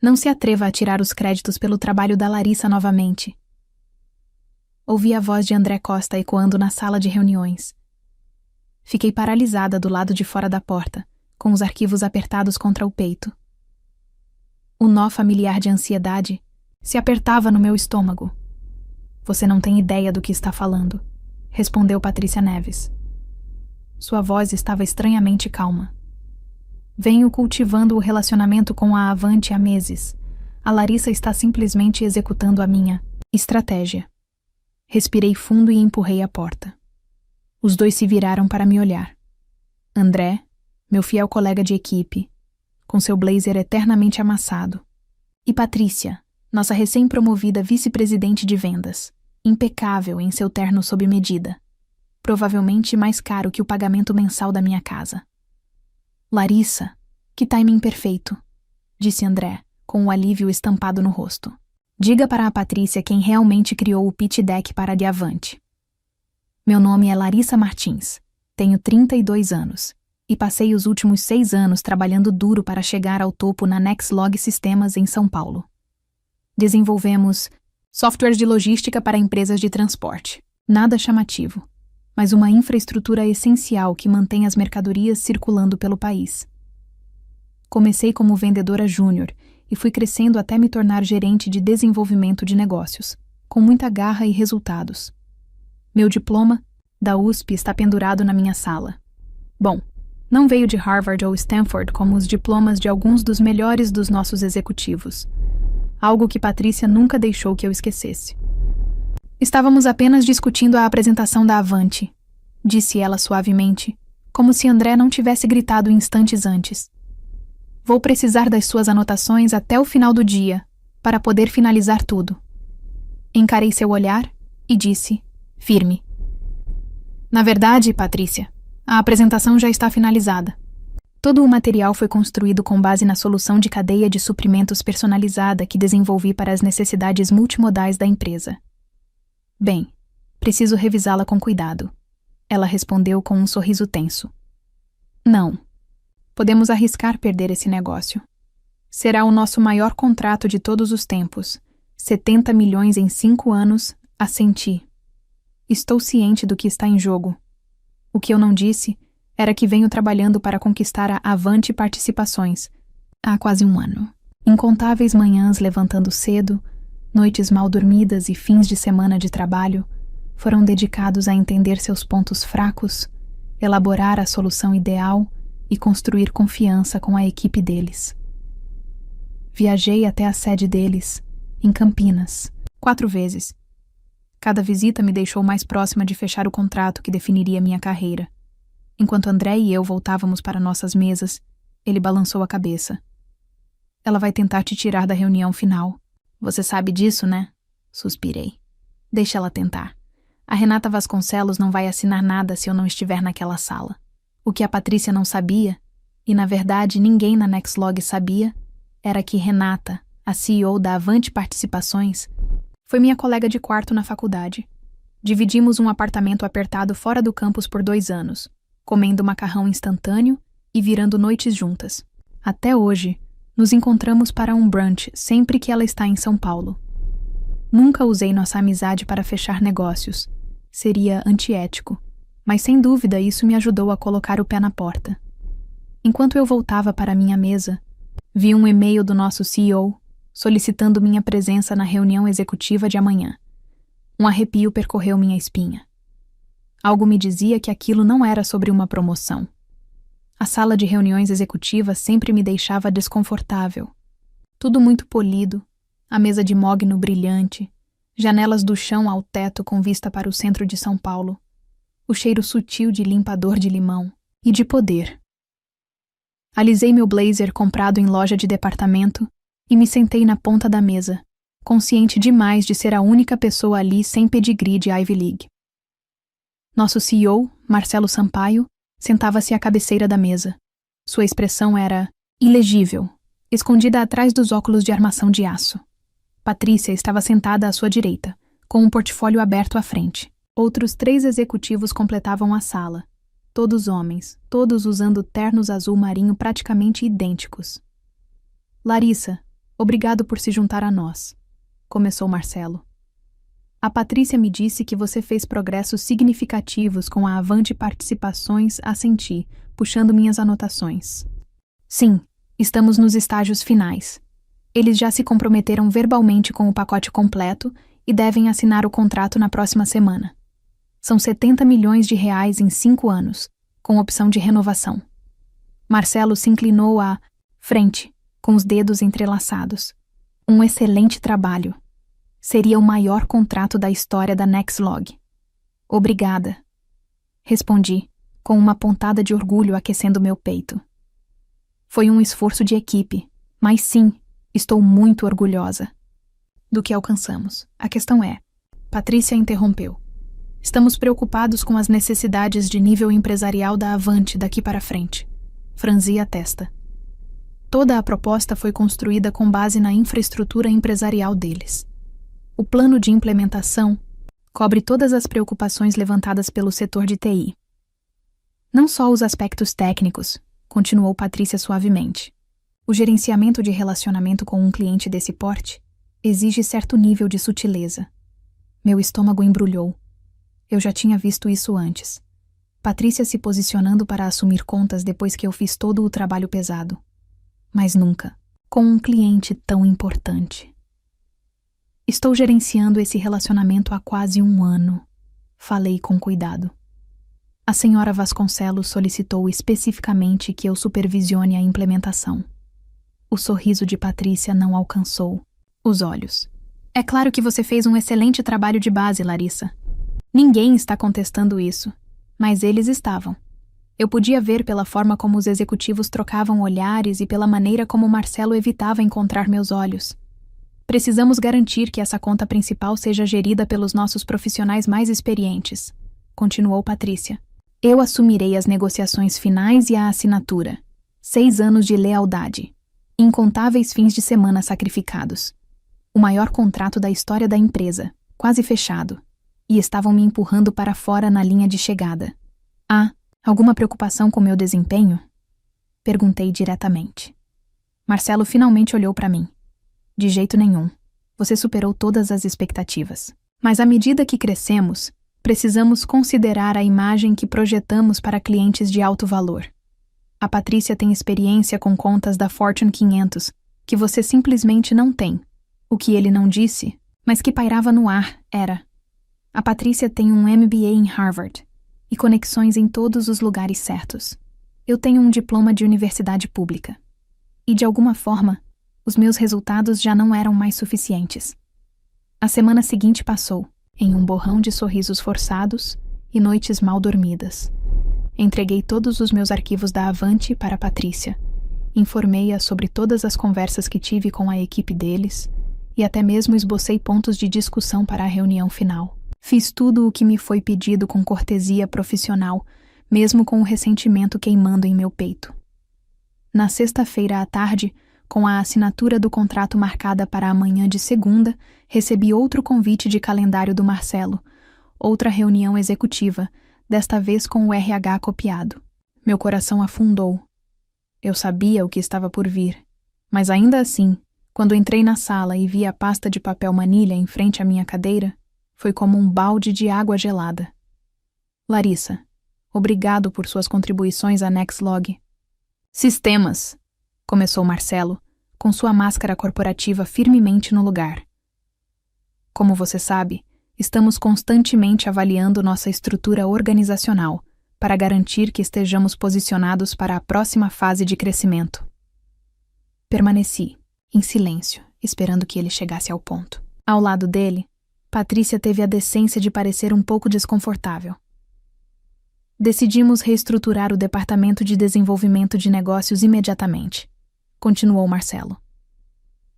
Não se atreva a tirar os créditos pelo trabalho da Larissa novamente. Ouvi a voz de André Costa ecoando na sala de reuniões. Fiquei paralisada do lado de fora da porta, com os arquivos apertados contra o peito. O nó familiar de ansiedade se apertava no meu estômago. Você não tem ideia do que está falando, respondeu Patrícia Neves. Sua voz estava estranhamente calma. Venho cultivando o relacionamento com a Avante há meses. A Larissa está simplesmente executando a minha estratégia. Respirei fundo e empurrei a porta. Os dois se viraram para me olhar. André, meu fiel colega de equipe, com seu blazer eternamente amassado. E Patrícia, nossa recém-promovida vice-presidente de vendas, impecável em seu terno sob medida, provavelmente mais caro que o pagamento mensal da minha casa. Larissa, que timing perfeito, disse André, com um alívio estampado no rosto. Diga para a Patrícia quem realmente criou o pitch deck para a Diavante. Meu nome é Larissa Martins, tenho 32 anos e passei os últimos 6 anos trabalhando duro para chegar ao topo na Nexlog Sistemas em São Paulo. Desenvolvemos softwares de logística para empresas de transporte. Nada chamativo, mas uma infraestrutura essencial que mantém as mercadorias circulando pelo país. Comecei como vendedora júnior e fui crescendo até me tornar gerente de desenvolvimento de negócios, com muita garra e resultados. Meu diploma da USP está pendurado na minha sala. Bom, não veio de Harvard ou Stanford como os diplomas de alguns dos melhores dos nossos executivos. Algo que Patrícia nunca deixou que eu esquecesse. Estávamos apenas discutindo a apresentação da Avante, disse ela suavemente, como se André não tivesse gritado instantes antes. Vou precisar das suas anotações até o final do dia, para poder finalizar tudo. Encarei seu olhar e disse, firme. Na verdade, Patrícia, a apresentação já está finalizada. Todo o material foi construído com base na solução de cadeia de suprimentos personalizada que desenvolvi para as necessidades multimodais da empresa. Bem, preciso revisá-la com cuidado. Ela respondeu com um sorriso tenso. Não. Podemos arriscar perder esse negócio. Será o nosso maior contrato de todos os tempos. 70 milhões em 5 anos, assenti. Estou ciente do que está em jogo. O que eu não disse era que venho trabalhando para conquistar a Avante Participações há quase 1 ano. Incontáveis manhãs levantando cedo, noites mal dormidas e fins de semana de trabalho foram dedicados a entender seus pontos fracos, elaborar a solução ideal e construir confiança com a equipe deles. Viajei até a sede deles, em Campinas, 4 vezes. Cada visita me deixou mais próxima de fechar o contrato que definiria minha carreira. Enquanto André e eu voltávamos para nossas mesas, ele balançou a cabeça. Ela vai tentar te tirar da reunião final. Você sabe disso, né? Suspirei. Deixa ela tentar. A Renata Vasconcelos não vai assinar nada se eu não estiver naquela sala. O que a Patrícia não sabia, e na verdade ninguém na Nexlog sabia, era que Renata, a CEO da Avante Participações, foi minha colega de quarto na faculdade. Dividimos um apartamento apertado fora do campus por 2 anos, comendo macarrão instantâneo e virando noites juntas. Até hoje, nos encontramos para um brunch sempre que ela está em São Paulo. Nunca usei nossa amizade para fechar negócios. Seria antiético. Mas sem dúvida isso me ajudou a colocar o pé na porta. Enquanto eu voltava para minha mesa, vi um e-mail do nosso CEO solicitando minha presença na reunião executiva de amanhã. Um arrepio percorreu minha espinha. Algo me dizia que aquilo não era sobre uma promoção. A sala de reuniões executivas sempre me deixava desconfortável. Tudo muito polido, a mesa de mogno brilhante, janelas do chão ao teto com vista para o centro de São Paulo, o cheiro sutil de limpador de limão e de poder. Alisei meu blazer comprado em loja de departamento e me sentei na ponta da mesa, consciente demais de ser a única pessoa ali sem pedigree de Ivy League. Nosso CEO, Marcelo Sampaio, sentava-se à cabeceira da mesa. Sua expressão era ilegível, escondida atrás dos óculos de armação de aço. Patrícia estava sentada à sua direita, com um portfólio aberto à frente. Outros 3 executivos completavam a sala. Todos homens, todos usando ternos azul marinho praticamente idênticos. Larissa, Obrigado por se juntar a nós, começou Marcelo. A Patrícia me disse que você fez progressos significativos com a Avante Participações, assenti, puxando minhas anotações. Sim, estamos nos estágios finais. Eles já se comprometeram verbalmente com o pacote completo e devem assinar o contrato na próxima semana. São 70 milhões de reais em 5 anos, com opção de renovação. Marcelo se inclinou à frente, com os dedos entrelaçados. Um excelente trabalho. Seria o maior contrato da história da Nexlog. Obrigada. Respondi, com uma pontada de orgulho aquecendo meu peito. Foi um esforço de equipe, mas sim, estou muito orgulhosa do que alcançamos. A questão é, Patrícia interrompeu. Estamos preocupados com as necessidades de nível empresarial da Avante daqui para frente. Franzi a testa. Toda a proposta foi construída com base na infraestrutura empresarial deles. O plano de implementação cobre todas as preocupações levantadas pelo setor de TI. Não só os aspectos técnicos, continuou Patrícia suavemente. O gerenciamento de relacionamento com um cliente desse porte exige certo nível de sutileza. Meu estômago embrulhou. Eu já tinha visto isso antes. Patrícia se posicionando para assumir contas depois que eu fiz todo o trabalho pesado. Mas nunca com um cliente tão importante. Estou gerenciando esse relacionamento há quase 1 ano. Falei com cuidado. A senhora Vasconcelos solicitou especificamente que eu supervisione a implementação. O sorriso de Patrícia não alcançou os olhos. É claro que você fez um excelente trabalho de base, Larissa. Ninguém está contestando isso, mas eles estavam. Eu podia ver pela forma como os executivos trocavam olhares e pela maneira como Marcelo evitava encontrar meus olhos. Precisamos garantir que essa conta principal seja gerida pelos nossos profissionais mais experientes, continuou Patrícia. Eu assumirei as negociações finais e a assinatura. 6 anos de lealdade. Incontáveis fins de semana sacrificados. O maior contrato da história da empresa, quase fechado. E estavam me empurrando para fora na linha de chegada. Ah, alguma preocupação com meu desempenho? Perguntei diretamente. Marcelo finalmente olhou para mim. De jeito nenhum. Você superou todas as expectativas. Mas à medida que crescemos, precisamos considerar a imagem que projetamos para clientes de alto valor. A Patrícia tem experiência com contas da Fortune 500, que você simplesmente não tem. O que ele não disse, mas que pairava no ar, era: a Patrícia tem um MBA em Harvard e conexões em todos os lugares certos. Eu tenho um diploma de universidade pública. E de alguma forma, os meus resultados já não eram mais suficientes. A semana seguinte passou, em um borrão de sorrisos forçados e noites mal dormidas. Entreguei todos os meus arquivos da Avante para a Patrícia. Informei-a sobre todas as conversas que tive com a equipe deles e até mesmo esbocei pontos de discussão para a reunião final. Fiz tudo o que me foi pedido com cortesia profissional, mesmo com o ressentimento queimando em meu peito. Na sexta-feira à tarde, com a assinatura do contrato marcada para a manhã de segunda, recebi outro convite de calendário do Marcelo, outra reunião executiva, desta vez com o RH copiado. Meu coração afundou. Eu sabia o que estava por vir, mas ainda assim, quando entrei na sala e vi a pasta de papel manilha em frente à minha cadeira, foi como um balde de água gelada. Larissa, obrigado por suas contribuições à Nexlog. Sistemas, começou Marcelo, com sua máscara corporativa firmemente no lugar. Como você sabe, estamos constantemente avaliando nossa estrutura organizacional para garantir que estejamos posicionados para a próxima fase de crescimento. Permaneci, em silêncio, esperando que ele chegasse ao ponto. Ao lado dele, Patrícia teve a decência de parecer um pouco desconfortável. Decidimos reestruturar o departamento de desenvolvimento de negócios imediatamente, continuou Marcelo.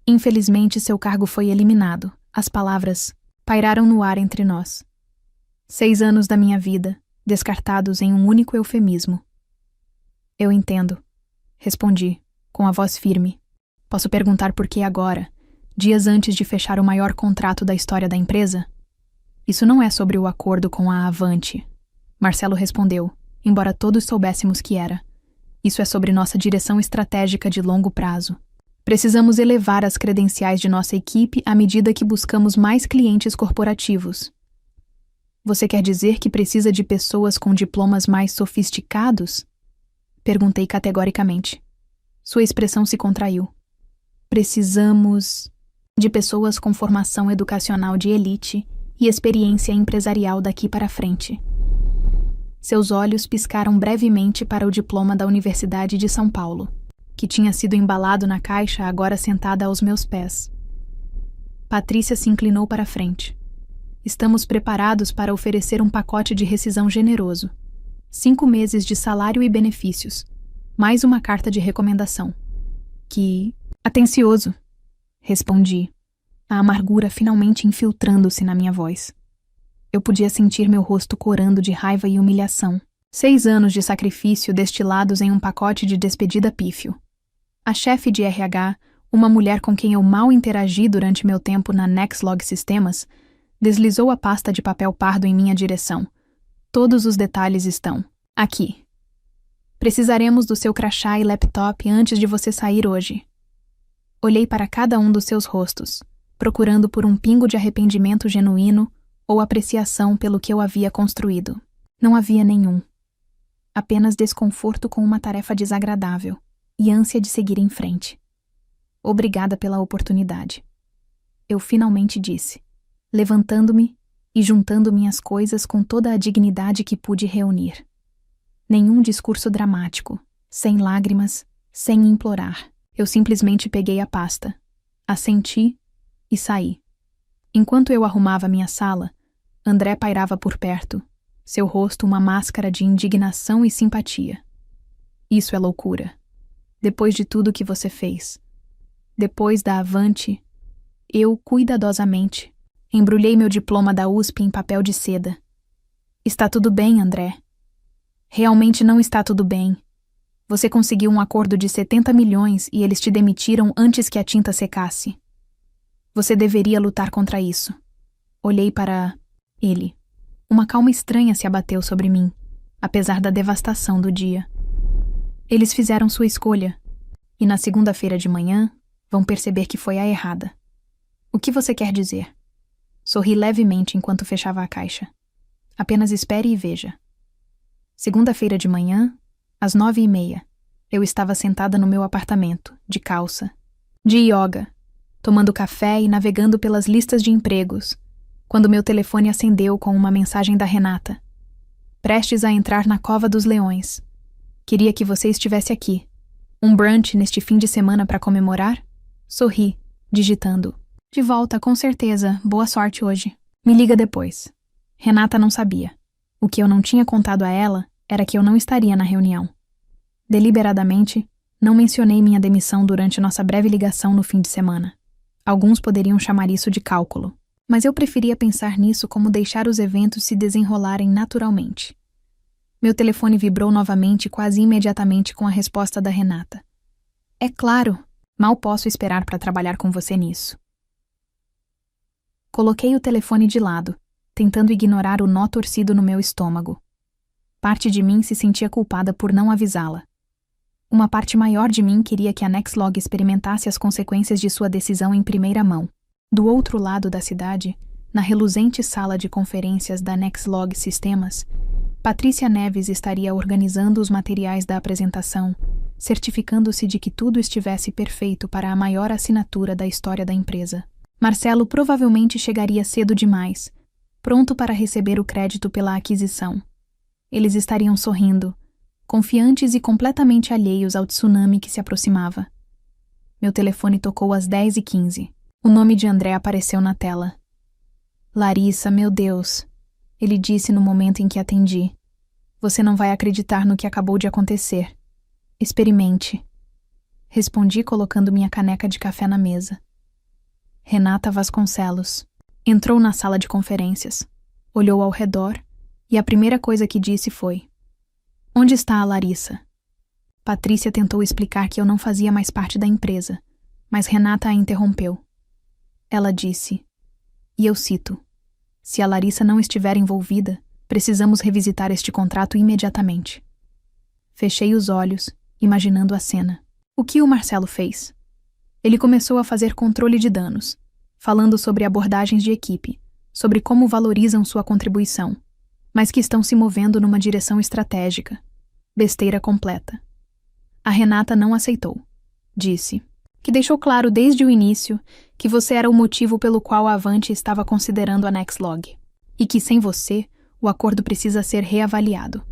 Infelizmente, seu cargo foi eliminado. As palavras pairaram no ar entre nós. 6 anos da minha vida, descartados em um único eufemismo. Eu entendo, respondi, com a voz firme. Posso perguntar por que agora, dias antes de fechar o maior contrato da história da empresa? Isso não é sobre o acordo com a Avante, Marcelo respondeu, embora todos soubéssemos que era. Isso é sobre nossa direção estratégica de longo prazo. Precisamos elevar as credenciais de nossa equipe à medida que buscamos mais clientes corporativos. Você quer dizer que precisa de pessoas com diplomas mais sofisticados? Perguntei categoricamente. Sua expressão se contraiu. Precisamos de pessoas com formação educacional de elite e experiência empresarial daqui para frente. Seus olhos piscaram brevemente para o diploma da Universidade de São Paulo, que tinha sido embalado na caixa, agora sentada aos meus pés. Patrícia se inclinou para a frente. Estamos preparados para oferecer um pacote de rescisão generoso. 5 meses de salário e benefícios, mais uma carta de recomendação. Que atencioso, respondi, a amargura finalmente infiltrando-se na minha voz. Eu podia sentir meu rosto corando de raiva e humilhação. 6 anos de sacrifício destilados em um pacote de despedida pífio. A chefe de RH, uma mulher com quem eu mal interagi durante meu tempo na Nexlog Sistemas, deslizou a pasta de papel pardo em minha direção. Todos os detalhes estão aqui. Precisaremos do seu crachá e laptop antes de você sair hoje. Olhei para cada um dos seus rostos, procurando por um pingo de arrependimento genuíno ou apreciação pelo que eu havia construído. Não havia nenhum. Apenas desconforto com uma tarefa desagradável e ânsia de seguir em frente. Obrigada pela oportunidade. Eu finalmente disse, levantando-me e juntando minhas coisas com toda a dignidade que pude reunir. Nenhum discurso dramático, sem lágrimas, sem implorar. Eu simplesmente peguei a pasta, assenti e saí. Enquanto eu arrumava minha sala, André pairava por perto, seu rosto uma máscara de indignação e simpatia. Isso é loucura. Depois de tudo que você fez. Depois da Avante, eu, cuidadosamente, embrulhei meu diploma da USP em papel de seda. Está tudo bem, André. Realmente não está tudo bem. Você conseguiu um acordo de 70 milhões e eles te demitiram antes que a tinta secasse. Você deveria lutar contra isso. Olhei para ele. Uma calma estranha se abateu sobre mim, apesar da devastação do dia. Eles fizeram sua escolha, e na segunda-feira de manhã vão perceber que foi a errada. O que você quer dizer? Sorri levemente enquanto fechava a caixa. Apenas espere e veja. Segunda-feira de manhã, às 9h30, eu estava sentada no meu apartamento, de calça, de yoga, tomando café e navegando pelas listas de empregos, quando meu telefone acendeu com uma mensagem da Renata. Prestes a entrar na Cova dos Leões. Queria que você estivesse aqui. Um brunch neste fim de semana para comemorar? Sorri, digitando. De volta, com certeza. Boa sorte hoje. Me liga depois. Renata não sabia. O que eu não tinha contado a ela era que eu não estaria na reunião. Deliberadamente, não mencionei minha demissão durante nossa breve ligação no fim de semana. Alguns poderiam chamar isso de cálculo, mas eu preferia pensar nisso como deixar os eventos se desenrolarem naturalmente. Meu telefone vibrou novamente quase imediatamente com a resposta da Renata. É claro, mal posso esperar para trabalhar com você nisso. Coloquei o telefone de lado, tentando ignorar o nó torcido no meu estômago. Parte de mim se sentia culpada por não avisá-la. Uma parte maior de mim queria que a Nexlog experimentasse as consequências de sua decisão em primeira mão. Do outro lado da cidade, na reluzente sala de conferências da Nexlog Sistemas, Patrícia Neves estaria organizando os materiais da apresentação, certificando-se de que tudo estivesse perfeito para a maior assinatura da história da empresa. Marcelo provavelmente chegaria cedo demais, pronto para receber o crédito pela aquisição. Eles estariam sorrindo, confiantes e completamente alheios ao tsunami que se aproximava. Meu telefone tocou às 10h15. O nome de André apareceu na tela. Larissa, meu Deus, ele disse no momento em que atendi. Você não vai acreditar no que acabou de acontecer. Experimente. Respondi colocando minha caneca de café na mesa. Renata Vasconcelos entrou na sala de conferências, olhou ao redor e a primeira coisa que disse foi: Onde está a Larissa? Patrícia tentou explicar que eu não fazia mais parte da empresa, mas Renata a interrompeu. Ela disse, e eu cito, se a Larissa não estiver envolvida, precisamos revisitar este contrato imediatamente. Fechei os olhos, imaginando a cena. O que o Marcelo fez? Ele começou a fazer controle de danos, falando sobre abordagens de equipe, sobre como valorizam sua contribuição, mas que estão se movendo numa direção estratégica. Besteira completa. A Renata não aceitou. Disse que deixou claro desde o início que você era o motivo pelo qual a Avante estava considerando a Nexlog, e que sem você, o acordo precisa ser reavaliado.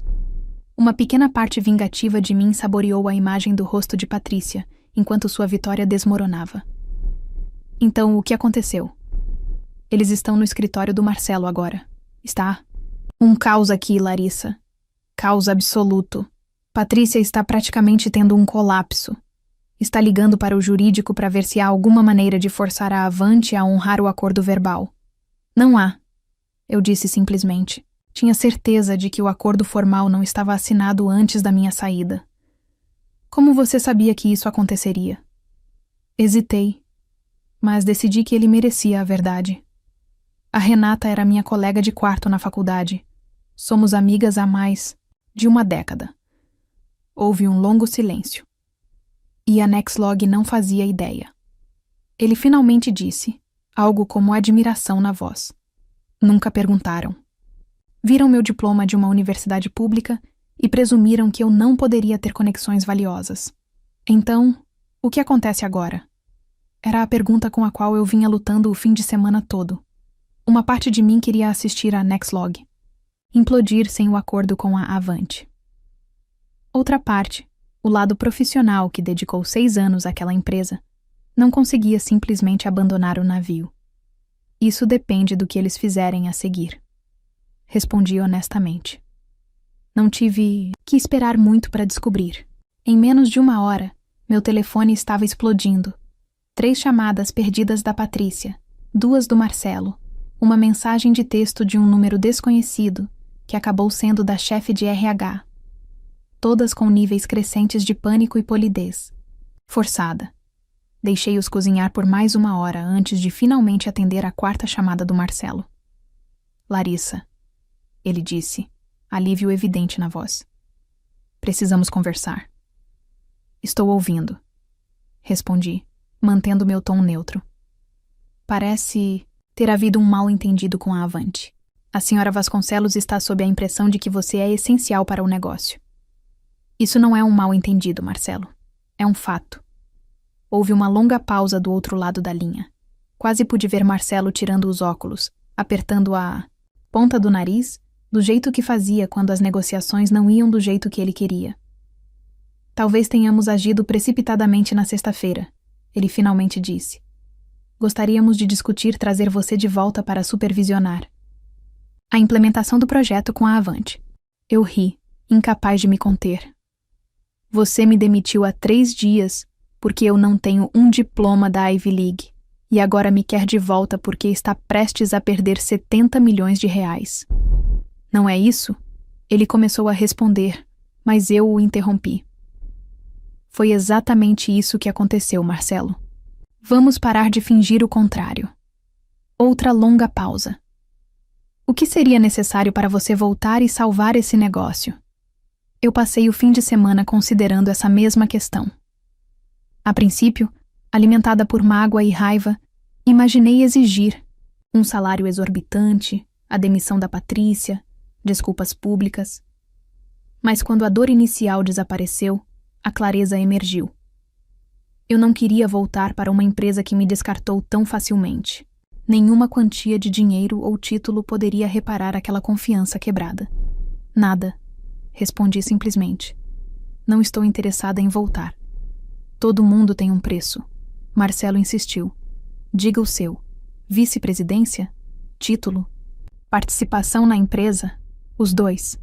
Uma pequena parte vingativa de mim saboreou a imagem do rosto de Patrícia, enquanto sua vitória desmoronava. Então, o que aconteceu? Eles estão no escritório do Marcelo agora. Está? Um caos aqui, Larissa. Caos absoluto. Patrícia está praticamente tendo um colapso. Está ligando para o jurídico para ver se há alguma maneira de forçar a Avante a honrar o acordo verbal. Não há. Eu disse simplesmente. Tinha certeza de que o acordo formal não estava assinado antes da minha saída. Como você sabia que isso aconteceria? Hesitei, mas decidi que ele merecia a verdade. A Renata era minha colega de quarto na faculdade. Somos amigas há mais de uma década. Houve um longo silêncio. E a Nexlog não fazia ideia. Ele finalmente disse, algo como admiração na voz. Nunca perguntaram. Viram meu diploma de uma universidade pública e presumiram que eu não poderia ter conexões valiosas. Então, o que acontece agora? Era a pergunta com a qual eu vinha lutando o fim de semana todo. Uma parte de mim queria assistir a Nexlog, implodir sem o acordo com a Avante. Outra parte, o lado profissional que dedicou 6 anos àquela empresa, não conseguia simplesmente abandonar o navio. Isso depende do que eles fizerem a seguir. Respondi honestamente. Não tive que esperar muito para descobrir. Em menos de 1 hora, meu telefone estava explodindo. 3 chamadas perdidas da Patrícia, 2 do Marcelo, uma mensagem de texto de um número desconhecido, que acabou sendo da chefe de RH. Todas com níveis crescentes de pânico e polidez. Forçada. Deixei-os cozinhar por mais 1 hora antes de finalmente atender a 4ª chamada do Marcelo. Larissa, ele disse, alívio evidente na voz. Precisamos conversar. Estou ouvindo. Respondi, mantendo meu tom neutro. Parece ter havido um mal-entendido com a Avante. A senhora Vasconcelos está sob a impressão de que você é essencial para o negócio. Isso não é um mal-entendido, Marcelo. É um fato. Houve uma longa pausa do outro lado da linha. Quase pude ver Marcelo tirando os óculos, apertando a ponta do nariz, do jeito que fazia quando as negociações não iam do jeito que ele queria. Talvez tenhamos agido precipitadamente na sexta-feira, ele finalmente disse. Gostaríamos de discutir trazer você de volta para supervisionar a implementação do projeto com a Avante. Eu ri, incapaz de me conter. Você me demitiu há 3 dias porque eu não tenho um diploma da Ivy League e agora me quer de volta porque está prestes a perder 70 milhões de reais. Não é isso? Ele começou a responder, mas eu o interrompi. Foi exatamente isso que aconteceu, Marcelo. Vamos parar de fingir o contrário. Outra longa pausa. O que seria necessário para você voltar e salvar esse negócio? Eu passei o fim de semana considerando essa mesma questão. A princípio, alimentada por mágoa e raiva, imaginei exigir um salário exorbitante, a demissão da Patrícia, desculpas públicas. Mas quando a dor inicial desapareceu, a clareza emergiu. Eu não queria voltar para uma empresa que me descartou tão facilmente. Nenhuma quantia de dinheiro ou título poderia reparar aquela confiança quebrada. Nada. Respondi simplesmente. Não estou interessada em voltar. Todo mundo tem um preço. Marcelo insistiu. Diga o seu. Vice-presidência? Título? Participação na empresa? Os 2.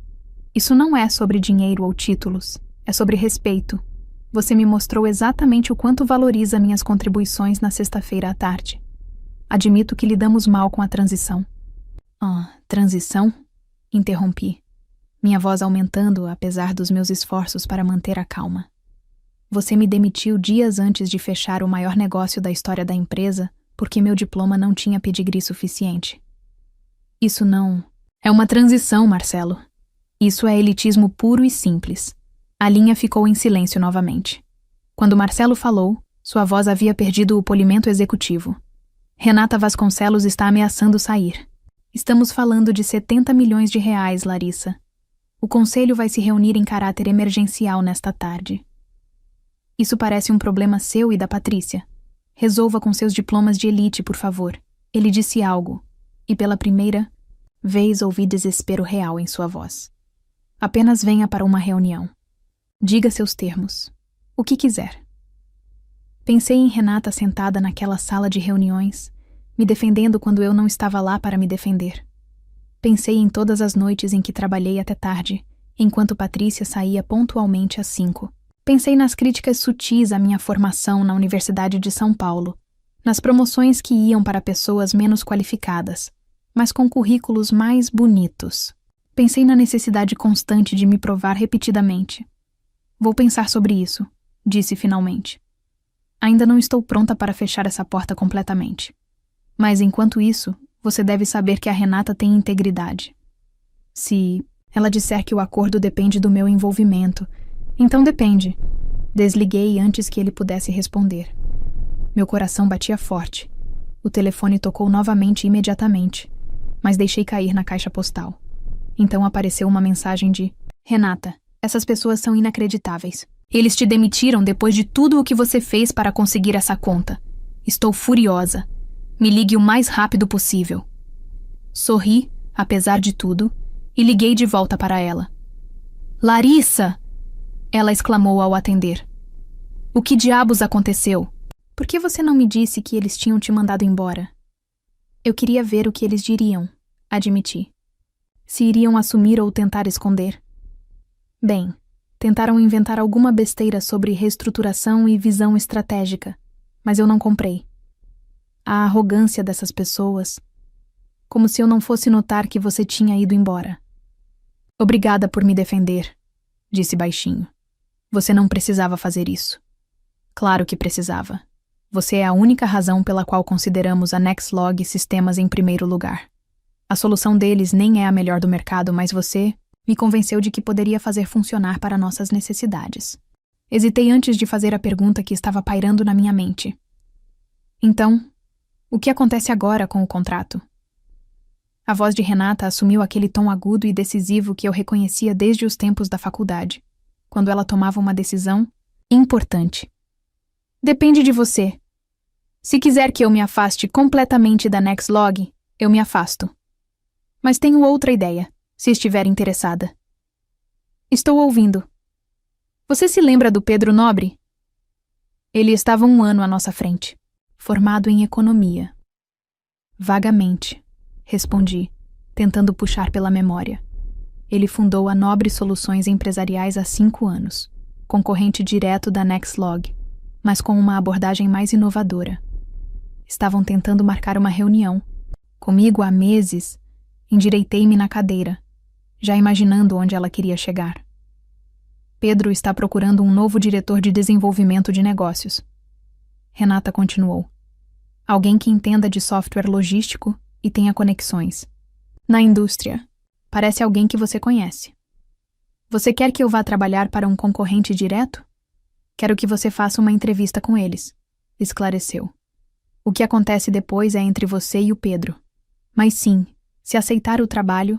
Isso não é sobre dinheiro ou títulos. É sobre respeito. Você me mostrou exatamente o quanto valoriza minhas contribuições na sexta-feira à tarde. Admito que lidamos mal com a transição. Transição? Interrompi. Minha voz aumentando apesar dos meus esforços para manter a calma. Você me demitiu dias antes de fechar o maior negócio da história da empresa porque meu diploma não tinha pedigree suficiente. Isso não... É uma transição, Marcelo. Isso é elitismo puro e simples. A linha ficou em silêncio novamente. Quando Marcelo falou, Sua voz havia perdido o polimento executivo. Renata Vasconcelos está ameaçando sair. Estamos falando de 70 milhões de reais, Larissa. O conselho vai se reunir em caráter emergencial nesta tarde. Isso parece um problema seu e da Patrícia. Resolva com seus diplomas de elite, por favor. Ele disse algo, e pela primeira vez ouvi desespero real em sua voz. Apenas venha para uma reunião. Diga seus termos. O que quiser. Pensei em Renata sentada naquela sala de reuniões, me defendendo quando eu não estava lá para me defender. Pensei em todas as noites em que trabalhei até tarde, enquanto Patrícia saía pontualmente às 5. Pensei nas críticas sutis à minha formação na Universidade de São Paulo, nas promoções que iam para pessoas menos qualificadas, mas com currículos mais bonitos. Pensei na necessidade constante de me provar repetidamente. Vou pensar sobre isso, disse finalmente. Ainda não estou pronta para fechar essa porta completamente. Mas enquanto isso, você deve saber que a Renata tem integridade. Se ela disser que o acordo depende do meu envolvimento, então depende. Desliguei antes que ele pudesse responder. Meu coração batia forte. O telefone tocou novamente imediatamente, mas deixei cair na caixa postal. Então apareceu uma mensagem de: Renata, essas pessoas são inacreditáveis. Eles te demitiram depois de tudo o que você fez para conseguir essa conta. Estou furiosa. Me ligue o mais rápido possível. Sorri, apesar de tudo, e liguei de volta para ela. Larissa! Ela exclamou ao atender. O que diabos aconteceu? Por que você não me disse que eles tinham te mandado embora? Eu queria ver o que eles diriam, admiti. Se iriam assumir ou tentar esconder. Bem, tentaram inventar alguma besteira sobre reestruturação e visão estratégica, mas eu não comprei. A arrogância dessas pessoas. Como se eu não fosse notar que você tinha ido embora. Obrigada por me defender, disse baixinho. Você não precisava fazer isso. Claro que precisava. Você é a única razão pela qual consideramos a Nexlog Sistemas em primeiro lugar. A solução deles nem é a melhor do mercado, mas você me convenceu de que poderia fazer funcionar para nossas necessidades. Hesitei antes de fazer a pergunta que estava pairando na minha mente. Então, o que acontece agora com o contrato? A voz de Renata assumiu aquele tom agudo e decisivo que eu reconhecia desde os tempos da faculdade, quando ela tomava uma decisão importante. Depende de você. Se quiser que eu me afaste completamente da Nexlog, eu me afasto. Mas tenho outra ideia, se estiver interessada. Estou ouvindo. Você se lembra do Pedro Nobre? Ele estava 1 ano à nossa frente, formado em economia. Vagamente, respondi, tentando puxar pela memória. Ele fundou a Nobre Soluções Empresariais há 5 anos, concorrente direto da Nexlog, mas com uma abordagem mais inovadora. Estavam tentando marcar uma reunião. Comigo há meses, endireitei-me na cadeira, já imaginando onde ela queria chegar. Pedro está procurando um novo diretor de desenvolvimento de negócios. Renata continuou. Alguém que entenda de software logístico e tenha conexões. Na indústria, parece alguém que você conhece. Você quer que eu vá trabalhar para um concorrente direto? Quero que você faça uma entrevista com eles, esclareceu. O que acontece depois é entre você e o Pedro. Mas sim, se aceitar o trabalho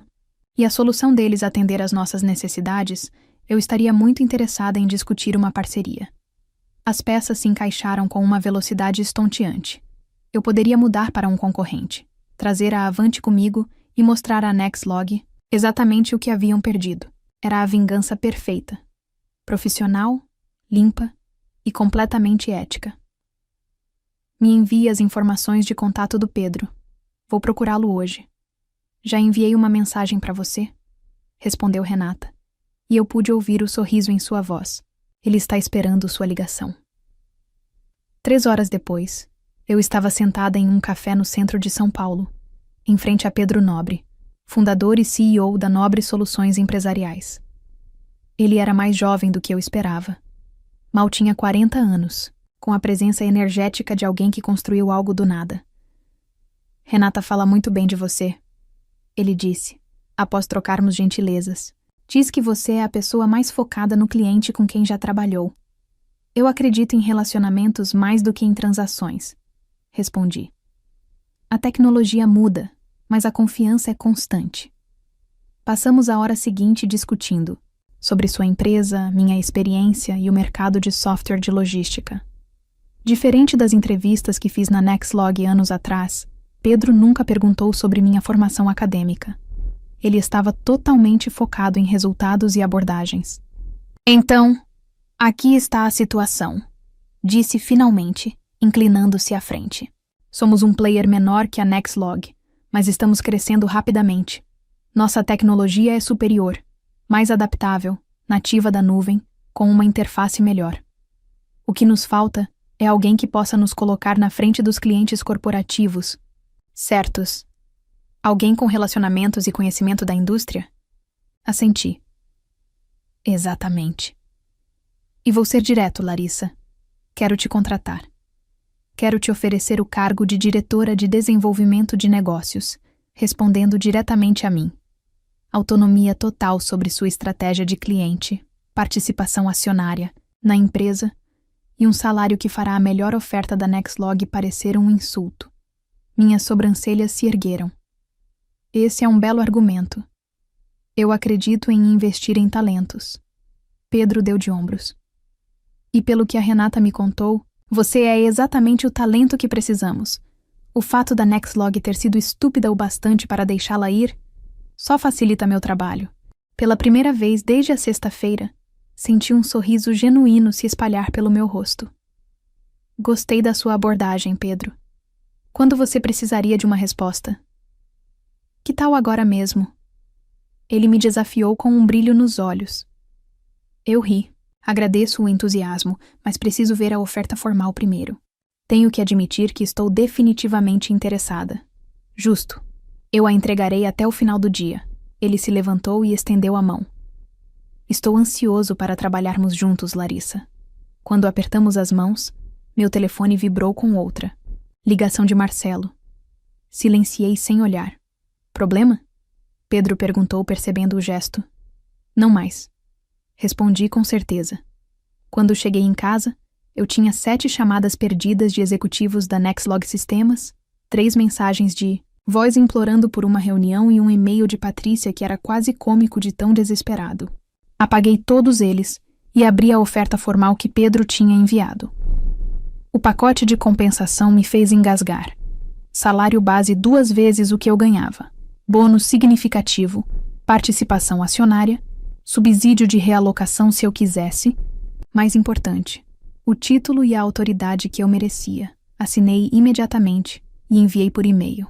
e a solução deles atender às nossas necessidades, eu estaria muito interessada em discutir uma parceria. As peças se encaixaram com uma velocidade estonteante. Eu poderia mudar para um concorrente, trazer a Avante comigo e mostrar à Nexlog exatamente o que haviam perdido. Era a vingança perfeita. Profissional, limpa e completamente ética. Me envie as informações de contato do Pedro. Vou procurá-lo hoje. Já enviei uma mensagem para você? Respondeu Renata. E eu pude ouvir o sorriso em sua voz. Ele está esperando sua ligação. 3 horas depois, eu estava sentada em um café no centro de São Paulo, em frente a Pedro Nobre, fundador e CEO da Nobre Soluções Empresariais. Ele era mais jovem do que eu esperava. Mal tinha 40 anos, com a presença energética de alguém que construiu algo do nada. Renata fala muito bem de você, ele disse, após trocarmos gentilezas. Diz que você é a pessoa mais focada no cliente com quem já trabalhou. Eu acredito em relacionamentos mais do que em transações, respondi. A tecnologia muda, mas a confiança é constante. Passamos a hora seguinte discutindo sobre sua empresa, minha experiência e o mercado de software de logística. Diferente das entrevistas que fiz na Nexlog anos atrás, Pedro nunca perguntou sobre minha formação acadêmica. Ele estava totalmente focado em resultados e abordagens. Então, aqui está a situação, disse finalmente, inclinando-se à frente. Somos um player menor que a Nexlog, mas estamos crescendo rapidamente. Nossa tecnologia é superior, mais adaptável, nativa da nuvem, com uma interface melhor. O que nos falta é alguém que possa nos colocar na frente dos clientes corporativos, certos. Alguém com relacionamentos e conhecimento da indústria? Assenti. Exatamente. E vou ser direto, Larissa. Quero te contratar. Quero te oferecer o cargo de diretora de desenvolvimento de negócios, respondendo diretamente a mim. Autonomia total sobre sua estratégia de cliente, participação acionária na empresa e um salário que fará a melhor oferta da Nexlog parecer um insulto. Minhas sobrancelhas se ergueram. Esse é um belo argumento. Eu acredito em investir em talentos. Pedro deu de ombros. E pelo que a Renata me contou, você é exatamente o talento que precisamos. O fato da Nexlog ter sido estúpida o bastante para deixá-la ir só facilita meu trabalho. Pela primeira vez desde a sexta-feira, senti um sorriso genuíno se espalhar pelo meu rosto. Gostei da sua abordagem, Pedro. Quando você precisaria de uma resposta? Que tal agora mesmo? Ele me desafiou com um brilho nos olhos. Eu ri. Agradeço o entusiasmo, mas preciso ver a oferta formal primeiro. Tenho que admitir que estou definitivamente interessada. Justo. Eu a entregarei até o final do dia. Ele se levantou e estendeu a mão. Estou ansioso para trabalharmos juntos, Larissa. Quando apertamos as mãos, meu telefone vibrou com outra. Ligação de Marcelo. Silenciei sem olhar. Problema? Pedro perguntou, percebendo o gesto. Não mais. Respondi com certeza. Quando cheguei em casa, eu tinha 7 chamadas perdidas de executivos da Nexlog Sistemas, 3 mensagens de voz implorando por uma reunião e um e-mail de Patrícia que era quase cômico de tão desesperado. Apaguei todos eles e abri a oferta formal que Pedro tinha enviado. O pacote de compensação me fez engasgar. Salário base 2 vezes o que eu ganhava. Bônus significativo, participação acionária, subsídio de realocação se eu quisesse. Mais importante, o título e a autoridade que eu merecia. Assinei imediatamente e enviei por e-mail.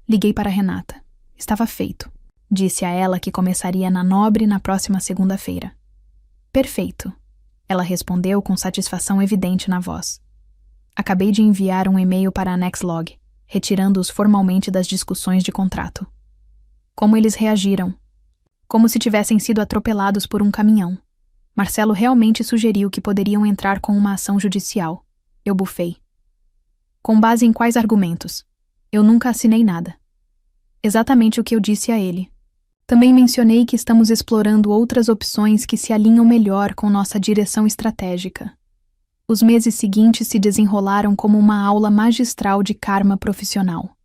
Liguei para Renata. Estava feito. Disse a ela que começaria na Nobre na próxima segunda-feira. Perfeito. Ela respondeu com satisfação evidente na voz. Acabei de enviar um e-mail para a Nexlog, retirando-os formalmente das discussões de contrato. Como eles reagiram? Como se tivessem sido atropelados por um caminhão. Marcelo realmente sugeriu que poderiam entrar com uma ação judicial. Eu bufei. Com base em quais argumentos? Eu nunca assinei nada. Exatamente o que eu disse a ele. Também mencionei que estamos explorando outras opções que se alinham melhor com nossa direção estratégica. Os meses seguintes se desenrolaram como uma aula magistral de karma profissional.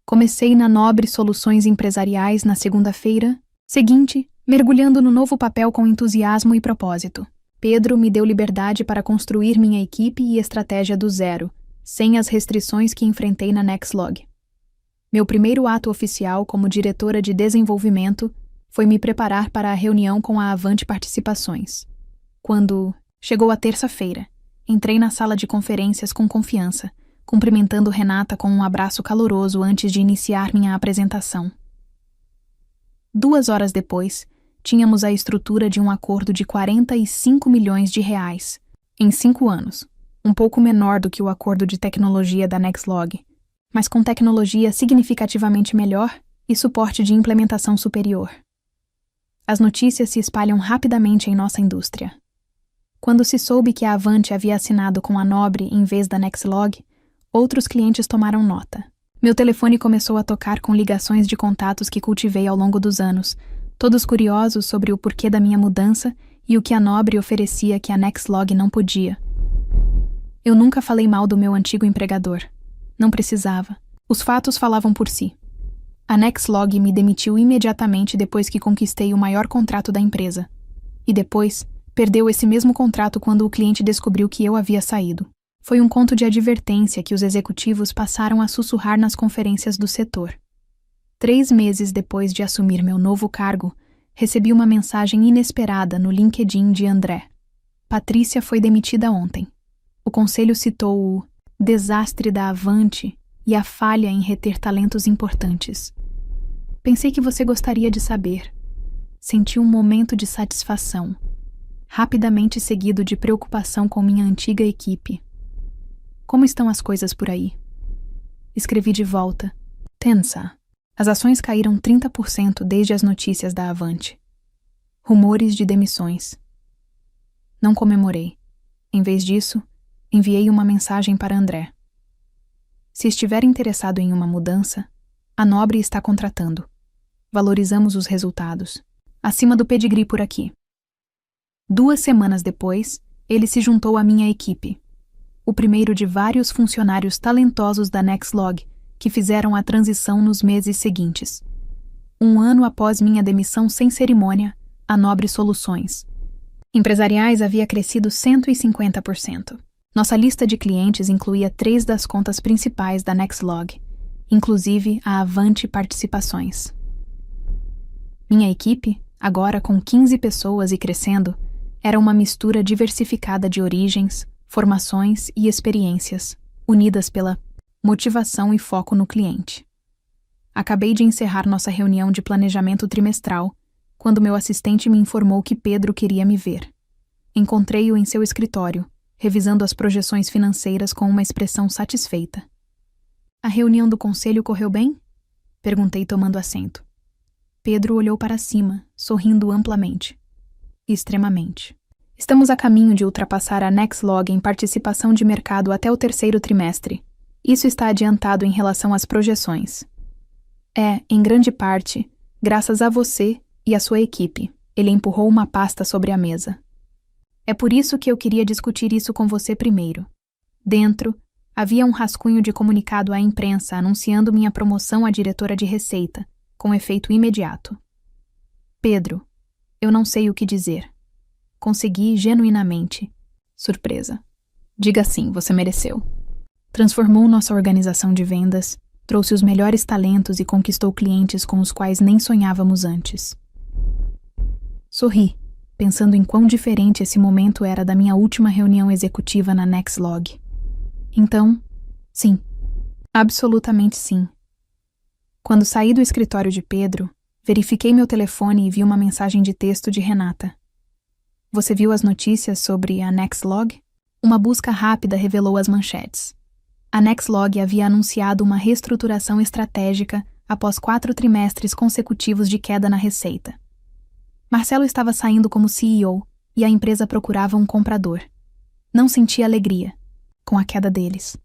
Comecei na Nobre Soluções Empresariais na segunda-feira seguinte, mergulhando no novo papel com entusiasmo e propósito. Pedro me deu liberdade para construir minha equipe e estratégia do zero, sem as restrições que enfrentei na Nexlog. Meu primeiro ato oficial como diretora de desenvolvimento foi me preparar para a reunião com a Avante Participações. Quando chegou a terça-feira, entrei na sala de conferências com confiança, cumprimentando Renata com um abraço caloroso antes de iniciar minha apresentação. 2 horas depois, tínhamos a estrutura de um acordo de 45 milhões de reais, em 5 anos, um pouco menor do que o acordo de tecnologia da Nexlog, mas com tecnologia significativamente melhor e suporte de implementação superior. As notícias se espalham rapidamente em nossa indústria. Quando se soube que a Avante havia assinado com a Nobre em vez da Nexlog, outros clientes tomaram nota. Meu telefone começou a tocar com ligações de contatos que cultivei ao longo dos anos, todos curiosos sobre o porquê da minha mudança e o que a Nobre oferecia que a Nexlog não podia. Eu nunca falei mal do meu antigo empregador. Não precisava. Os fatos falavam por si. A Nexlog me demitiu imediatamente depois que conquistei o maior contrato da empresa. E depois, perdeu esse mesmo contrato quando o cliente descobriu que eu havia saído. Foi um conto de advertência que os executivos passaram a sussurrar nas conferências do setor. 3 meses depois de assumir meu novo cargo, recebi uma mensagem inesperada no LinkedIn de André. Patrícia foi demitida ontem. O conselho citou o desastre da Avante e a falha em reter talentos importantes. Pensei que você gostaria de saber. Senti um momento de satisfação, rapidamente seguido de preocupação com minha antiga equipe. Como estão as coisas por aí? Escrevi de volta. Tensa. As ações caíram 30% desde as notícias da Avante. Rumores de demissões. Não comemorei. Em vez disso, enviei uma mensagem para André. Se estiver interessado em uma mudança, a Nobre está contratando. Valorizamos os resultados. Acima do pedigree por aqui. 2 semanas depois, ele se juntou à minha equipe. O primeiro de vários funcionários talentosos da Nexlog que fizeram a transição nos meses seguintes. 1 ano após minha demissão sem cerimônia, a Nobre Soluções Empresariais havia crescido 150%. Nossa lista de clientes incluía 3 das contas principais da Nexlog, inclusive a Avante Participações. Minha equipe, agora com 15 pessoas e crescendo, era uma mistura diversificada de origens, formações e experiências, unidas pela motivação e foco no cliente. Acabei de encerrar nossa reunião de planejamento trimestral, quando meu assistente me informou que Pedro queria me ver. Encontrei-o em seu escritório, revisando as projeções financeiras com uma expressão satisfeita. A reunião do conselho correu bem? Perguntei tomando assento. Pedro olhou para cima, sorrindo amplamente. Extremamente. Estamos a caminho de ultrapassar a Nexlog em participação de mercado até o 3º trimestre. Isso está adiantado em relação às projeções. É, em grande parte, graças a você e a sua equipe. Ele empurrou uma pasta sobre a mesa. É por isso que eu queria discutir isso com você primeiro. Dentro, havia um rascunho de comunicado à imprensa anunciando minha promoção a diretora de receita, com efeito imediato. Pedro, eu não sei o que dizer. Consegui genuinamente. Surpresa. Diga sim, você mereceu. Transformou nossa organização de vendas, trouxe os melhores talentos e conquistou clientes com os quais nem sonhávamos antes. Sorri, pensando em quão diferente esse momento era da minha última reunião executiva na Nexlog. Então, sim. Absolutamente sim. Quando saí do escritório de Pedro, verifiquei meu telefone e vi uma mensagem de texto de Renata. Você viu as notícias sobre a Nexlog? Uma busca rápida revelou as manchetes. A Nexlog havia anunciado uma reestruturação estratégica após 4 trimestres consecutivos de queda na receita. Marcelo estava saindo como CEO e a empresa procurava um comprador. Não sentia alegria com a queda deles.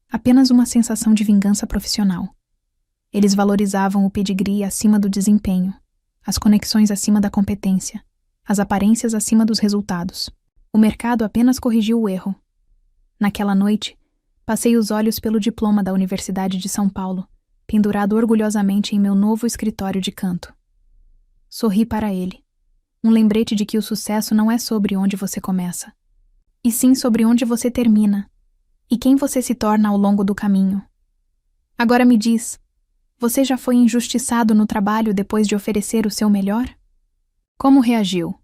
Apenas uma sensação de vingança profissional. Eles valorizavam o pedigree acima do desempenho, as conexões acima da competência, as aparências acima dos resultados. O mercado apenas corrigiu o erro. Naquela noite, passei os olhos pelo diploma da Universidade de São Paulo, pendurado orgulhosamente em meu novo escritório de canto. Sorri para ele. Um lembrete de que o sucesso não é sobre onde você começa, e sim sobre onde você termina, e quem você se torna ao longo do caminho. Agora me diz, você já foi injustiçado no trabalho depois de oferecer o seu melhor? Como reagiu?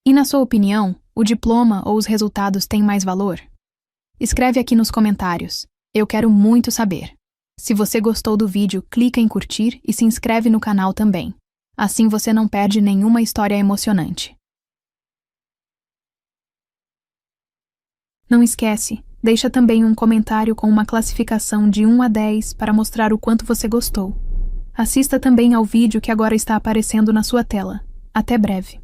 E na sua opinião, o diploma ou os resultados têm mais valor? Escreve aqui nos comentários. Eu quero muito saber. Se você gostou do vídeo, clica em curtir e se inscreve no canal também. Assim você não perde nenhuma história emocionante. Não esquece, deixa também um comentário com uma classificação de 1 a 10 para mostrar o quanto você gostou. Assista também ao vídeo que agora está aparecendo na sua tela. Até breve.